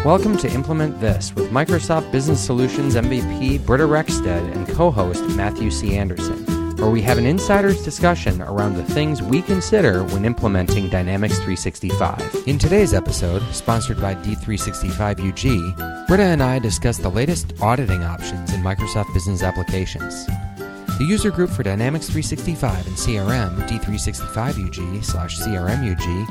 Welcome to Implement This with Microsoft Business Solutions MVP Britta Rexstead and co-host Matthew C. Anderson, where we have an insider's discussion around the things we consider when implementing Dynamics 365. In today's episode, sponsored by D365 UG, Britta and I discuss the latest auditing options in Microsoft Business Applications. The user group for Dynamics 365 and CRM, D365 UG/CRM UG,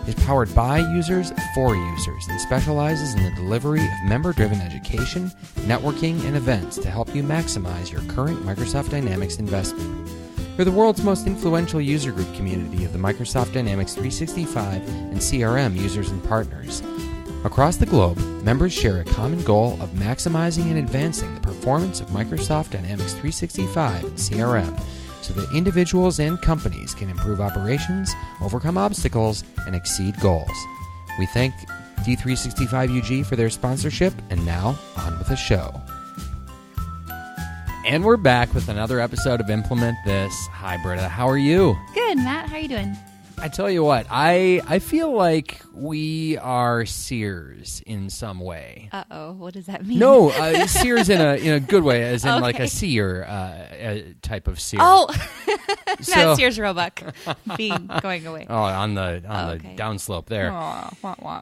is powered by users for users and specializes in the delivery of member-driven education, networking, and events to help you maximize your current Microsoft Dynamics investment. We're the world's most influential user group community of the Microsoft Dynamics 365 and CRM users and partners. Across the globe, members share a common goal of maximizing and advancing the performance of Microsoft Dynamics 365 and CRM so that individuals and companies can improve operations, overcome obstacles, and exceed goals. We thank D365 UG for their sponsorship, and now, on with the show. And we're back with another episode of Implement This. Hi, Britta. How are you? Good, Matt. How are you doing? I tell you what, I feel like we are Sears in some way. Uh-oh, what does that mean? No, Sears in a good way, as in Okay. like a seer type of seer. Oh, So- not Sears Roebuck being going away. Oh, on the okay. downslope there. Aw, wah, wah.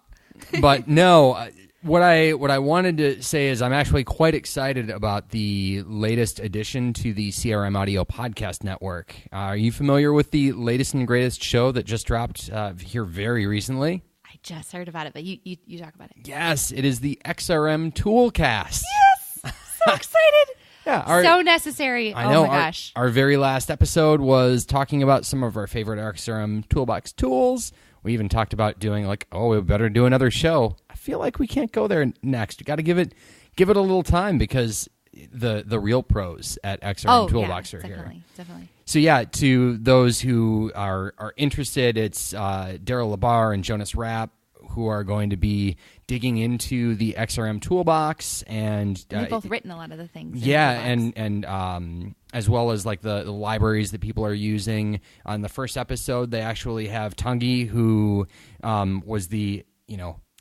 But no, what I wanted to say is I'm actually quite excited about the latest addition to the CRM Audio Podcast Network. Are you familiar with the latest and greatest show that just dropped here very recently? I just heard about it, but you talk about it. Yes, it is the XRM Toolcast. Yes! So excited! Yeah, So necessary. I know. Oh, my gosh. Our very last episode was talking about some of our favorite XRM Toolbox tools. We even talked about doing we better do another show. I feel like we can't go there next. You got to give it a little time because the real pros at XRM Toolbox are here. Definitely. So yeah, to those who are interested, it's Daryl Labar and Jonas Rapp who are going to be digging into the XRM Toolbox, and They've both written a lot of the things. Yeah, and as well as like the libraries that people are using. On the first episode, they actually have Tanguy, who was the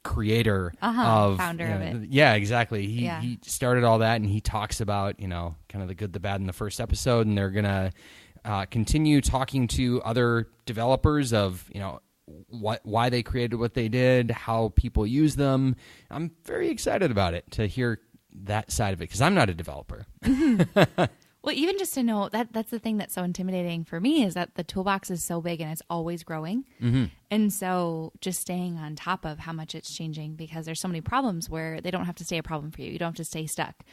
creator of founder of it. Yeah, exactly. He Yeah. he started all that, and he talks about kind of the good, the bad in the first episode, and they're gonna continue talking to other developers of why they created what they did, how people use them. I'm very excited about it to hear that side of it because I'm not a developer. Well, even just to know that's the thing that's so intimidating for me is that the toolbox is so big and it's always growing. Mm-hmm. And so just staying on top of how much it's changing, because there's so many problems where they don't have to stay a problem for you. You don't have to stay stuck.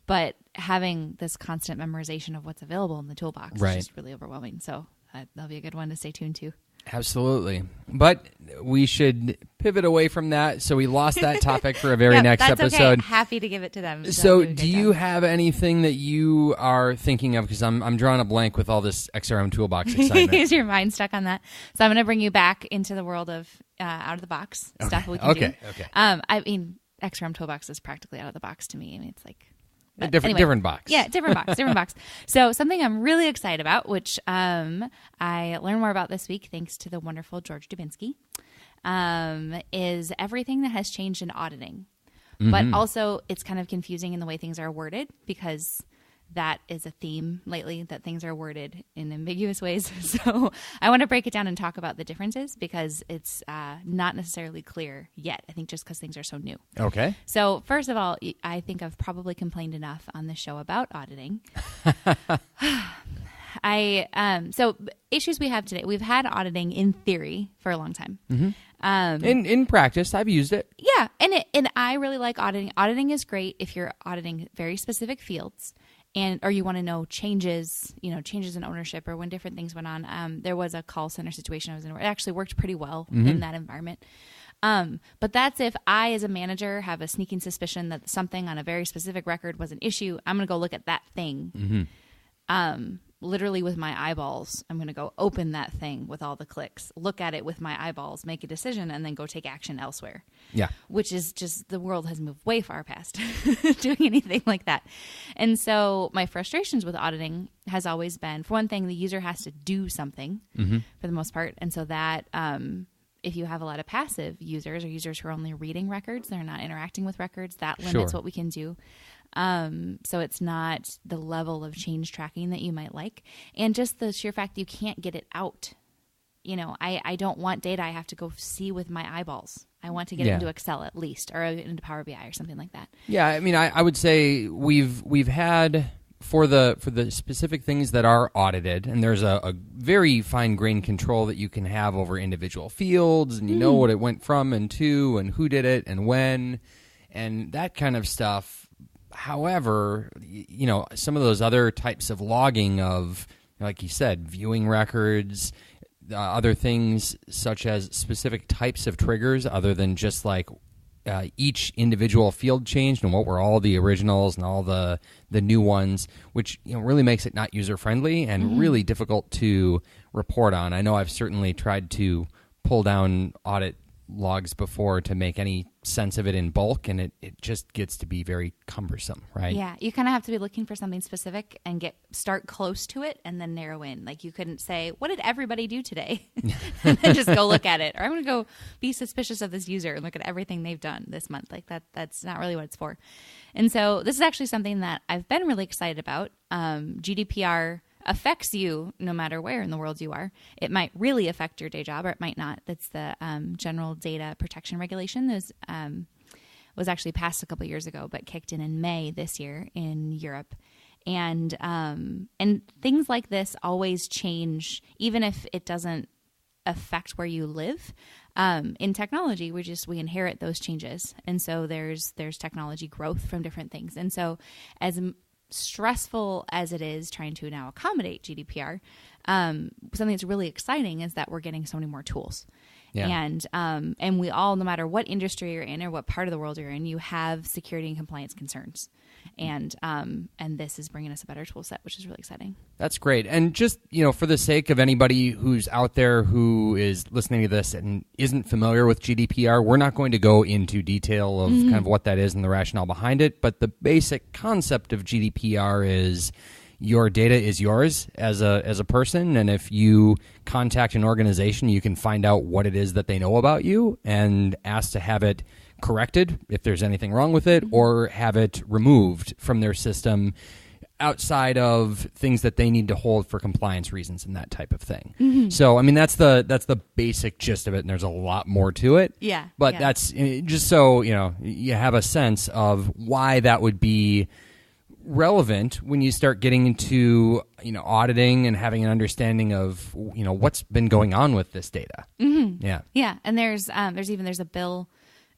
But having this constant memorization of what's available in the toolbox is just really overwhelming. So that'll be a good one to stay tuned to. Absolutely. But we should pivot away from that. So we lost that topic for a very next that's episode. Okay. Happy to give it to them. So do you have anything that you are thinking of? Because I'm drawing a blank with all this XRM Toolbox excitement. Is your mind stuck on that? So I'm going to bring you back into the world of out of the box stuff we can do. Okay. I mean, XRM Toolbox is practically out of the box to me. I mean, it's like different box. Yeah, different box. So something I'm really excited about, which I learned more about this week thanks to the wonderful George Dubinsky, is everything that has changed in auditing. Mm-hmm. But also it's kind of confusing in the way things are worded, because that is a theme lately, that things are worded in ambiguous ways. So I want to break it down and talk about the differences, because it's not necessarily clear yet, I think, just because things are so new. Okay. So first of all, I think I've probably complained enough on the show about auditing. So issues we have today, we've had auditing in theory for a long time. Mm-hmm. In practice, I've used it. Yeah, and I really like auditing. Auditing is great if you're auditing very specific fields, or you want to know changes in ownership, or when different things went on. There was a call center situation I was in where it actually worked pretty well in that environment. But that's if I, as a manager, have a sneaking suspicion that something on a very specific record was an issue. I'm going to go look at that thing. Mm-hmm. Literally with my eyeballs, I'm going to go open that thing with all the clicks, look at it with my eyeballs, make a decision, and then go take action elsewhere. Yeah. Which is just, the world has moved way far past doing anything like that. And so my frustrations with auditing has always been, for one thing, the user has to do something for the most part. And so that if you have a lot of passive users or users who are only reading records, they're not interacting with records, that limits what we can do. So it's not the level of change tracking that you might like. And just the sheer fact that you can't get it out. I don't want data I have to go see with my eyeballs. I want to get it into Excel at least, or into Power BI or something like that. Yeah, I mean, I would say we've had for the specific things that are audited, and there's a very fine grained control that you can have over individual fields, and you know what it went from and to, and who did it and when, and that kind of stuff. However, some of those other types of logging of, like you said, viewing records, other things such as specific types of triggers other than just like each individual field changed and what were all the originals and all the new ones, which really makes it not user-friendly and really difficult to report on. I know I've certainly tried to pull down audit logs before to make any sense of it in bulk, and it just gets to be very cumbersome, right? Yeah, you kind of have to be looking for something specific and start close to it and then narrow in. Like you couldn't say, what did everybody do today? And then just go look at it. Or I'm going to go be suspicious of this user and look at everything they've done this month. Like that's not really what it's for. And so this is actually something that I've been really excited about. GDPR affects you no matter where in the world you are. It might really affect your day job, or it might not. That's the General Data Protection Regulation. Was actually passed a couple years ago, but kicked in May this year in Europe. And things like this always change, even if it doesn't affect where you live. In technology, we inherit those changes, and so there's technology growth from different things. And so as stressful as it is trying to now accommodate GDPR, something that's really exciting is that we're getting so many more tools. Yeah. And we all, no matter what industry you're in or what part of the world you're in, you have security and compliance concerns. And this is bringing us a better tool set, which is really exciting. That's great. And just, for the sake of anybody who's out there who is listening to this and isn't familiar with GDPR, we're not going to go into detail of kind of what that is and the rationale behind it. But the basic concept of GDPR is your data is yours as a person, and if you contact an organization, you can find out what it is that they know about you and ask to have it corrected if there's anything wrong with it, or have it removed from their system outside of things that they need to hold for compliance reasons and that type of thing. So, I mean, that's the basic gist of it, and there's a lot more to it. Yeah. But that's just so, you have a sense of why that would be relevant when you start getting into auditing and having an understanding of what's been going on with this data. Yeah, and there's a bill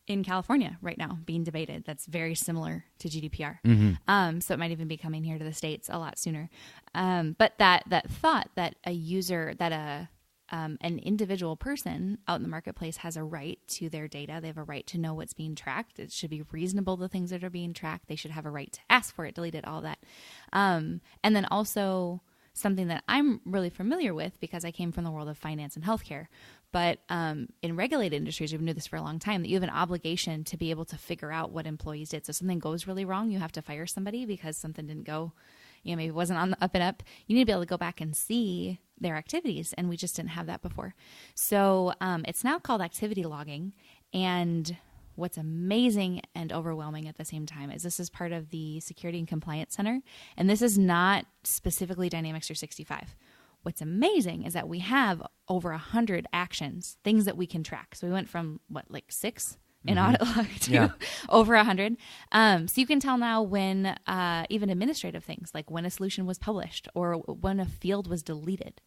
in California right now being debated that's very similar to GDPR. So it might even be coming here to the States a lot sooner. But that thought that a user, that an individual person out in the marketplace has a right to their data. They have a right to know what's being tracked. It should be reasonable, the things that are being tracked. They should have a right to ask for it, delete it, all that. And then also something that I'm really familiar with because I came from the world of finance and healthcare. But in regulated industries, we've known this for a long time, that you have an obligation to be able to figure out what employees did. So if something goes really wrong, you have to fire somebody because something didn't go, maybe it wasn't on the up and up. You need to be able to go back and see their activities, and we just didn't have that before. So it's now called activity logging, and what's amazing and overwhelming at the same time is this is part of the Security and Compliance Center, and this is not specifically Dynamics 365. What's amazing is that we have over 100 actions, things that we can track. So we went from, 6 in audit log to over 100. So you can tell now when even administrative things, like when a solution was published or when a field was deleted.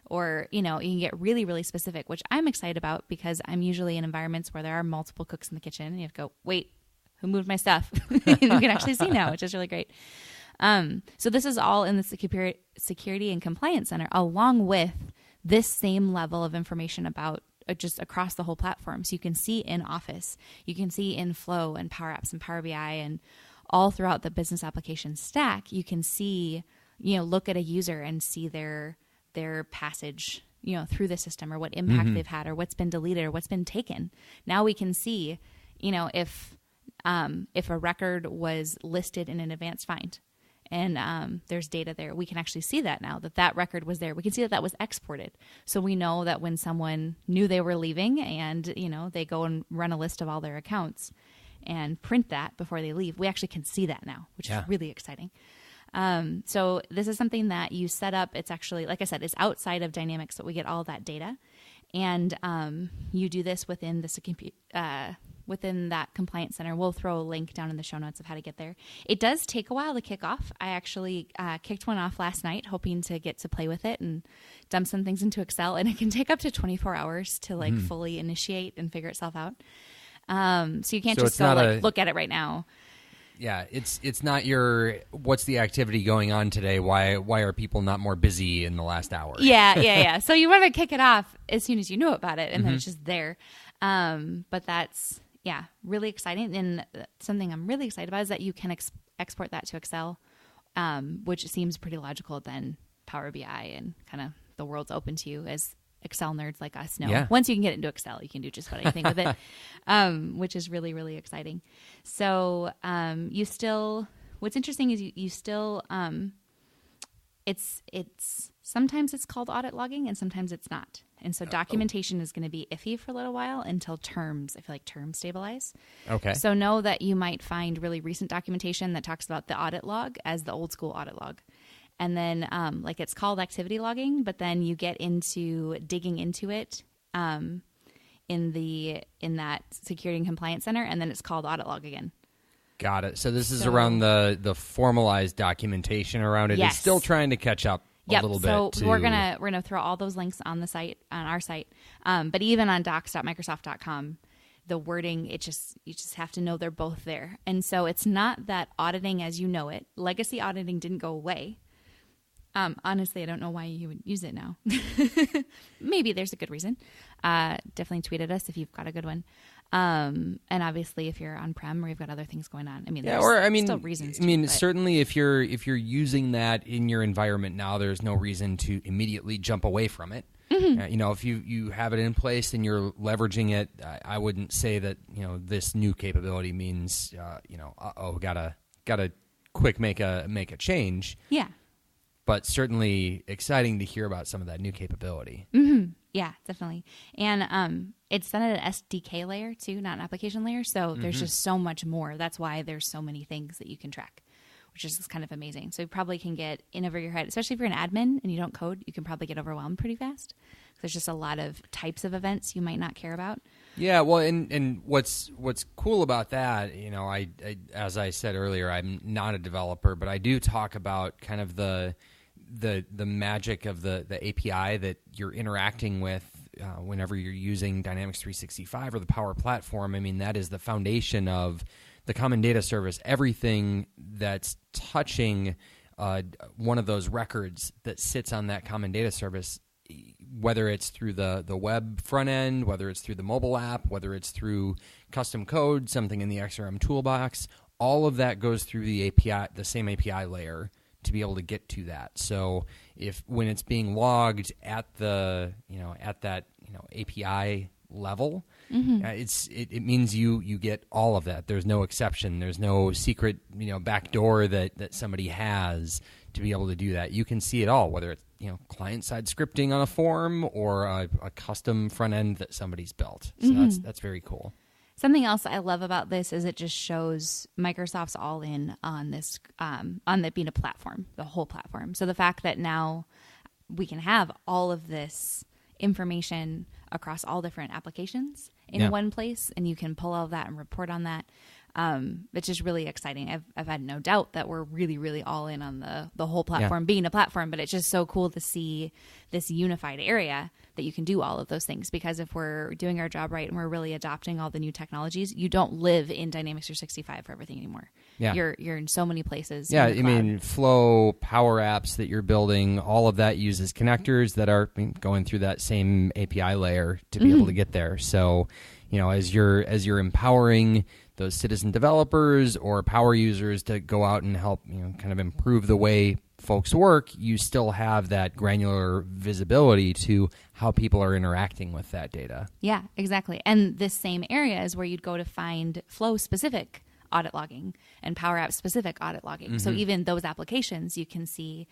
Or, you can get really, really specific, which I'm excited about because I'm usually in environments where there are multiple cooks in the kitchen. And you have to go, wait, who moved my stuff? And you can actually see now, which is really great. So this is all in the Security and Compliance Center, along with this same level of information about just across the whole platform. So you can see in Office, you can see in Flow and Power Apps and Power BI and all throughout the business application stack. You can see, look at a user and see their passage, through the system, or what impact they've had, or what's been deleted, or what's been taken. Now we can see, if a record was listed in an advanced find, And there's data there. We can actually see that now, that record was there. We can see that was exported. So we know that when someone knew they were leaving and, they go and run a list of all their accounts and print that before they leave, we actually can see that now, which is really exciting. So this is something that you set up. It's actually, like I said, it's outside of Dynamics, but we get all that data. And you do this within within that compliance center. We'll throw a link down in the show notes of how to get there. It does take a while to kick off. I actually kicked one off last night, hoping to get to play with it and dump some things into Excel. And it can take up to 24 hours to fully initiate and figure itself out. So you can't just go look at it right now. Yeah, it's not your what's the activity going on today? Why are people not more busy in the last hour? Yeah. So you want to kick it off as soon as you know about it, and then it's just there. But that's really exciting. And something I'm really excited about is that you can export that to Excel, which seems pretty logical. Then Power BI and kind of the world's open to you as Excel nerds like us know. Yeah. Once you can get into Excel, you can do just about anything with it, which is really, really exciting. So what's interesting is you still, it's sometimes it's called audit logging and sometimes it's not. And so documentation is going to be iffy for a little while until terms stabilize. Okay. So know that you might find really recent documentation that talks about the audit log as the old school audit log. And then it's called activity logging, but then you get into digging into it in that security and compliance center, and then it's called audit log again. Got it. So this is around the formalized documentation around it. Yes. It's still trying to catch up a little bit. So we're gonna throw all those links on the site, on our site. But even on docs.microsoft.com, the wording, you just have to know they're both there. And so it's not that auditing as you know it, legacy auditing didn't go away. Honestly, I don't know why you would use it now. Maybe there's a good reason. Definitely tweet at us if you've got a good one. And obviously, if you're on-prem or you've got other things going on, still reasons. Certainly, if you're using that in your environment now, there's no reason to immediately jump away from it. Mm-hmm. If you have it in place and you're leveraging it, I wouldn't say that this new capability means gotta quick make a change. Yeah. But certainly exciting to hear about some of that new capability. Mm-hmm. Yeah, definitely. And it's done at an SDK layer too, not an application layer. So there's just so much more. That's why there's so many things that you can track, which is kind of amazing. So you probably can get in over your head, especially if you're an admin and you don't code, you can probably get overwhelmed pretty fast. There's just a lot of types of events you might not care about. Yeah, well, and what's cool about that, I as I said earlier, I'm not a developer, but I do talk about kind of the magic of the API that you're interacting with whenever you're using Dynamics 365 or the Power Platform. I mean, that is the foundation of the Common Data Service. Everything that's touching one of those records that sits on that Common Data Service, whether it's through the web front end, whether it's through the mobile app, whether it's through custom code, something in the XRM toolbox, all of that goes through the API, the same API layer, to be able to get to that. So when it's being logged at the at that API level, it means you get all of that. There's no exception. There's no secret backdoor that somebody has to be able to do that. You can see it all, whether it's client side scripting on a form or a custom front end that somebody's built. So that's very cool. Something else I love about this is it just shows Microsoft's all in on this, on it being a platform, the whole platform. So the fact that now we can have all of this information across all different applications in one place, and you can pull all of that and report on that. It's just really exciting. I've had no doubt that we're really, really all in on the whole platform being a platform, but it's just so cool to see this unified area that you can do all of those things, because if we're doing our job right and we're really adopting all the new technologies, you don't live in Dynamics 365 for everything anymore. Yeah. You're in so many places. Yeah, I mean, Flow, Power Apps that you're building, all of that uses connectors that are going through that same API layer to be able to get there. So, as you're empowering those citizen developers or power users to go out and help, kind of improve the way folks work, you still have that granular visibility to how people are interacting with that data. Yeah, exactly. And this same area is where you'd go to find flow-specific audit logging and Power App specific audit logging. So even those applications, you can see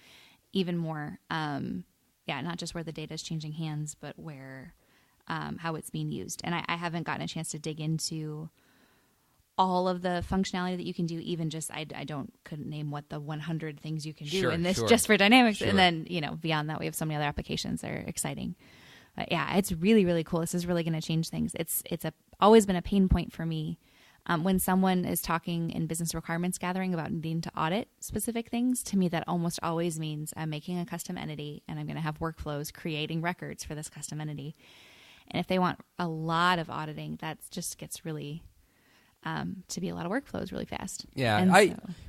even more, not just where the data is changing hands, but where, how it's being used. And I haven't gotten a chance to dig into all of the functionality that you can do, even just, I couldn't name what the 100 things you can do in this just for Dynamics. And then, beyond that, we have so many other applications that are exciting. But yeah, it's really, really cool. This is really going to change things. It's always been a pain point for me. When someone is talking in business requirements gathering about needing to audit specific things, to me, that almost always means I'm making a custom entity and I'm going to have workflows creating records for this custom entity. And if they want a lot of auditing, that just gets really to be a lot of workflows really fast. Yeah,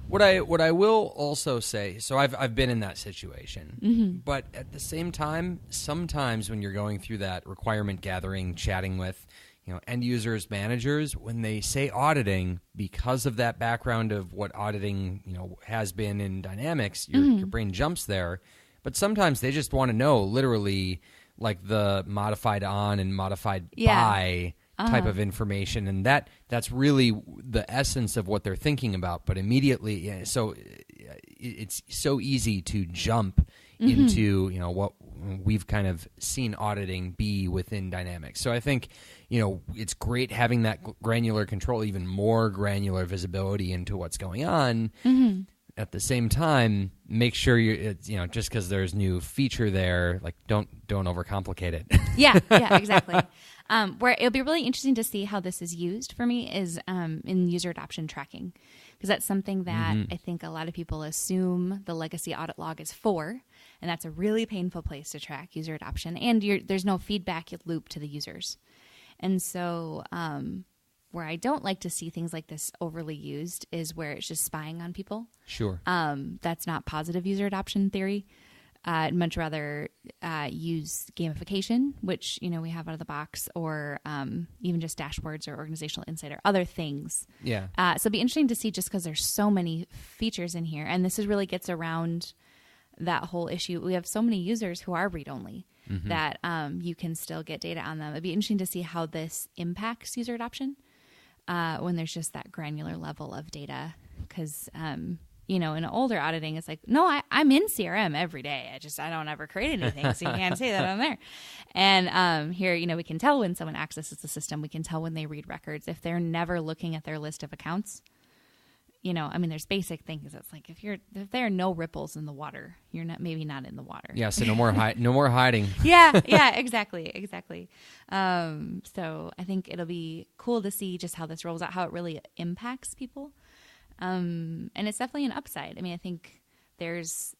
what I will also say, so I've been in that situation, but at the same time, sometimes when you're going through that requirement gathering, chatting with end users, managers, when they say auditing, because of that background of what auditing has been in Dynamics, your brain jumps there. But sometimes they just want to know literally like the modified on and modified by type of information, and that's really the essence of what they're thinking about. But immediately, so it's so easy to jump into what we've kind of seen auditing be within Dynamics. So I think it's great having that granular control, even more granular visibility into what's going on. At the same time, make sure just because there's new feature there, like don't overcomplicate it. yeah, exactly. Where it'll be really interesting to see how this is used for me is in user adoption tracking, because that's something that I think a lot of people assume the legacy audit log is for, and that's a really painful place to track user adoption, and there's no feedback loop to the users. And so where I don't like to see things like this overly used is where it's just spying on people. Sure. That's not positive user adoption theory. I'd much rather use gamification, which we have out of the box, or even just dashboards or organizational insight or other things. Yeah. So it'd be interesting to see, just because there's so many features in here, and this really gets around that whole issue. We have so many users who are read-only that you can still get data on them. It'd be interesting to see how this impacts user adoption when there's just that granular level of data, because in older auditing, it's like, no, I'm in CRM every day. I don't ever create anything, so you can't say that on there. And here, we can tell when someone accesses the system. We can tell when they read records. If they're never looking at their list of accounts, there's basic things. It's like if there are no ripples in the water, you're maybe not in the water. Yeah, so no more hiding. yeah, exactly. So I think it'll be cool to see just how this rolls out, how it really impacts people. And it's definitely an upside. I think there's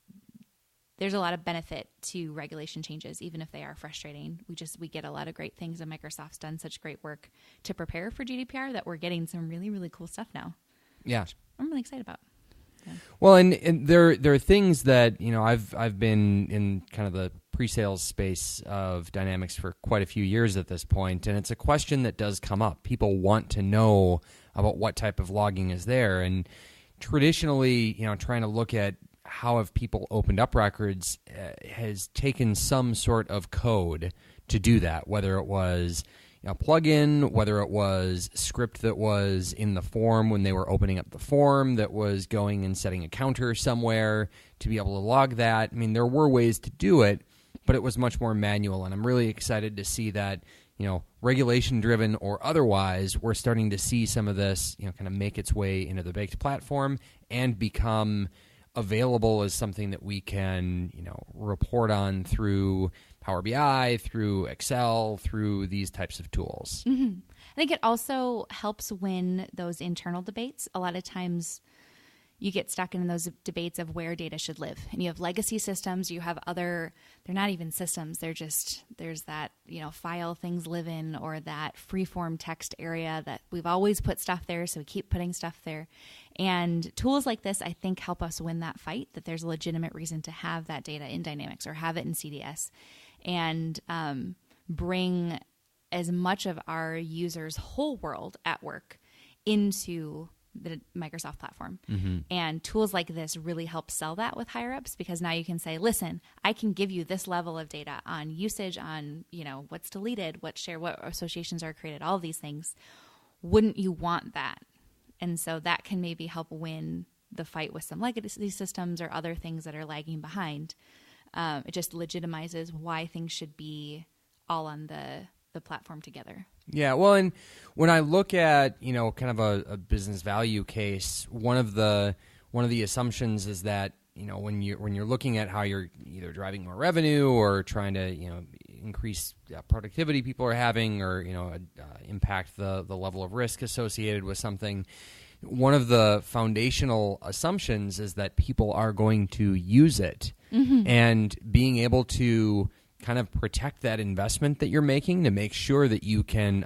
a lot of benefit to regulation changes, even if they are frustrating. We get a lot of great things, and Microsoft's done such great work to prepare for GDPR that we're getting some really, really cool stuff now. Yeah. I'm really excited about. Yeah. Well, and there are things that I've been in kind of the pre-sales space of Dynamics for quite a few years at this point, and it's a question that does come up. People want to know about what type of logging is there, and traditionally, trying to look at how have people opened up records has taken some sort of code to do that, whether it was a plugin, whether it was script that was in the form when they were opening up the form that was going and setting a counter somewhere to be able to log that. There were ways to do it, but it was much more manual, and I'm really excited to see that, regulation-driven or otherwise, we're starting to see some of this, kind of make its way into the baked platform and become available as something that we can, report on through Power BI, through Excel, through these types of tools. I think it also helps win those internal debates. A lot of times you get stuck in those debates of where data should live. And you have legacy systems, you have they're not even systems, there's that, file things live in, or that freeform text area that we've always put stuff there, so we keep putting stuff there. And tools like this, I think, help us win that fight, that there's a legitimate reason to have that data in Dynamics or have it in CDS, and bring as much of our users' whole world at work into the Microsoft platform. And tools like this really help sell that with higher ups, because now you can say, listen, I can give you this level of data on usage, on what's deleted, what associations are created, all of these things. Wouldn't you want that? And so that can maybe help win the fight with some legacy systems or other things that are lagging behind. It just legitimizes why things should be all on the platform together. Yeah, well, and when I look at, kind of a business value case, one of the assumptions is that, when you're looking at how you're either driving more revenue or trying to, increase productivity people are having, or, impact the level of risk associated with something, one of the foundational assumptions is that people are going to use it. Mm-hmm. And being able to kind of protect that investment that you're making to make sure that you can,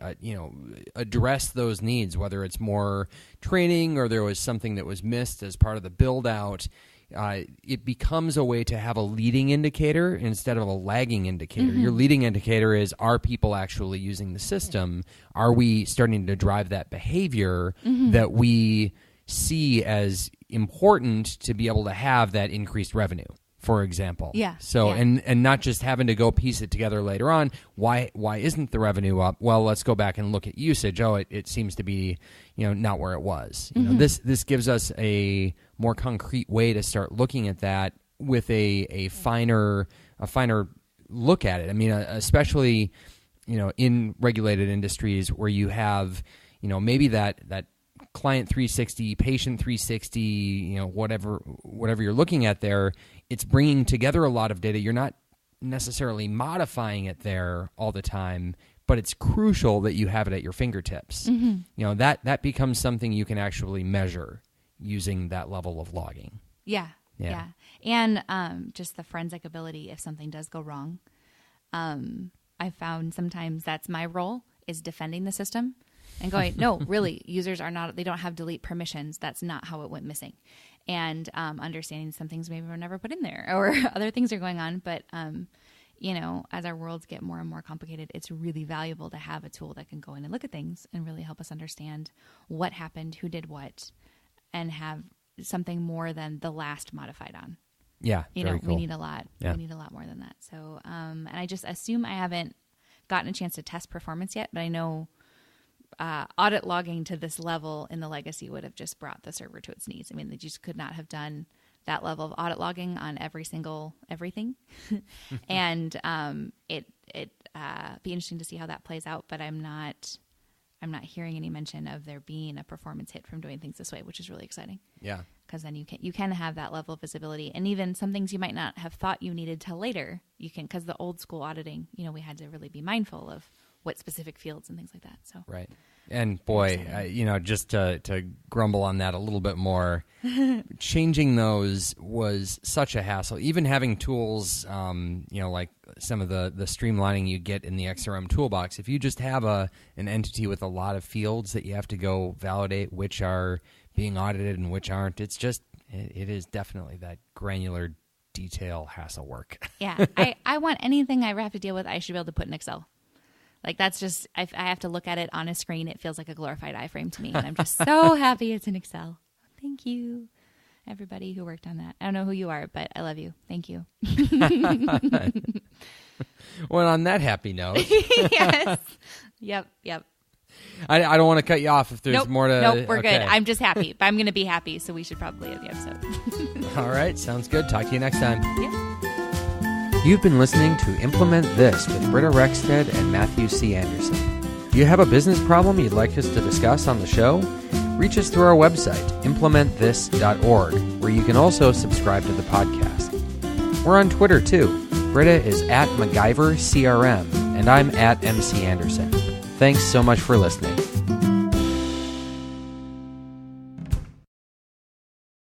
address those needs, whether it's more training or there was something that was missed as part of the build out. It becomes a way to have a leading indicator instead of a lagging indicator. Mm-hmm. Your leading indicator is, are people actually using the system? Are we starting to drive that behavior mm-hmm. that we see as important to be able to have that increased revenue, for example? Yeah. So, yeah. And not just having to go piece it together later on. Why isn't the revenue up? Well, let's go back and look at usage. Oh, it seems to be, not where it was. Mm-hmm. This gives us a more concrete way to start looking at that with a finer look at it. I mean, especially, in regulated industries where you have, maybe that client 360, patient 360, whatever you're looking at there, it's bringing together a lot of data. You're not necessarily modifying it there all the time, but it's crucial that you have it at your fingertips. Mm-hmm. That becomes something you can actually measure using that level of logging. Yeah. And just the forensic ability if something does go wrong. I found sometimes that's my role, is defending the system and going, no, really, users they don't have delete permissions. That's not how it went missing. And understanding some things maybe were never put in there or other things are going on. But, as our worlds get more and more complicated, it's really valuable to have a tool that can go in and look at things and really help us understand what happened, who did what, and have something more than the last modified on. Yeah, very cool. We need a lot. Yeah. We need a lot more than that. So, and I just assume I haven't gotten a chance to test performance yet, but I know audit logging to this level in the legacy would have just brought the server to its knees. I mean, they just could not have done that level of audit logging on everything. And it be interesting to see how that plays out, but I'm not hearing any mention of there being a performance hit from doing things this way, which is really exciting. Yeah. Because then you can have that level of visibility, and even some things you might not have thought you needed till later, you can, because the old school auditing, we had to really be mindful of what specific fields and things like that. So right. And boy, just to grumble on that a little bit more, changing those was such a hassle. Even having tools, like some of the streamlining you get in the XRM toolbox, if you just have an entity with a lot of fields that you have to go validate which are being audited and which aren't, it is definitely that granular detail hassle work. Yeah. I want anything I ever have to deal with, I should be able to put in Excel. Like, that's just, I have to look at it on a screen. It feels like a glorified iframe to me. And I'm just so happy it's in Excel. Thank you, everybody who worked on that. I don't know who you are, but I love you. Thank you. Well, on that happy note. Yes. Yep. I don't want to cut you off if there's more to... Nope, we're good. I'm just happy. But I'm going to be happy, so we should probably end the episode. All right, sounds good. Talk to you next time. Yeah. You've been listening to Implement This with Britta Rexted and Matthew C. Anderson. Do you have a business problem you'd like us to discuss on the show? Reach us through our website, implementthis.org, where you can also subscribe to the podcast. We're on Twitter, too. Britta is at MacGyver CRM, and I'm at MC Anderson. Thanks so much for listening.